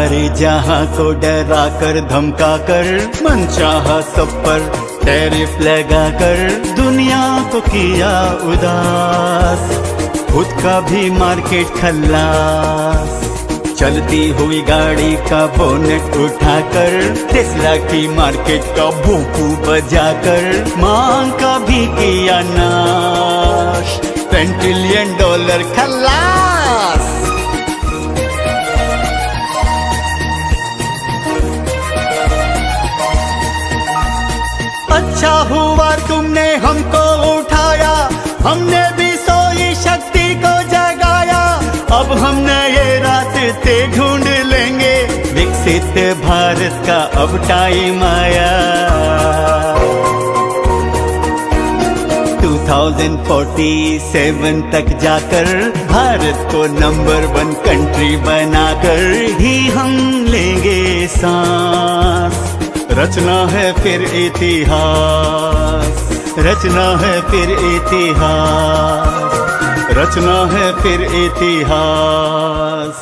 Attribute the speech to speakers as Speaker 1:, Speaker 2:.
Speaker 1: सारे जहां को डरा कर धमका कर मनचाहा सब पर टैरिफ लगा कर दुनिया को किया उदास, खुद का भी मार्केट खल्लास। चलती हुई गाड़ी का बोनेट उठाकर टेस्ला की मार्केट का भूकू बजाकर मांग का भी किया नाश, $10 ट्रिलियन खल्लास। अच्छा हुआ तुमने हमको उठाया, हमने भी सोई शक्ति को जगाया। अब हम नए रास्ते ढूंढ लेंगे, विकसित भारत का अब टाइम आया। 2047 तक जाकर भारत को नंबर 1 कंट्री बनाकर ही हम लेंगे सांस। रचना है फिर इतिहास, रचना है फिर इतिहास, रचना है फिर इतिहास।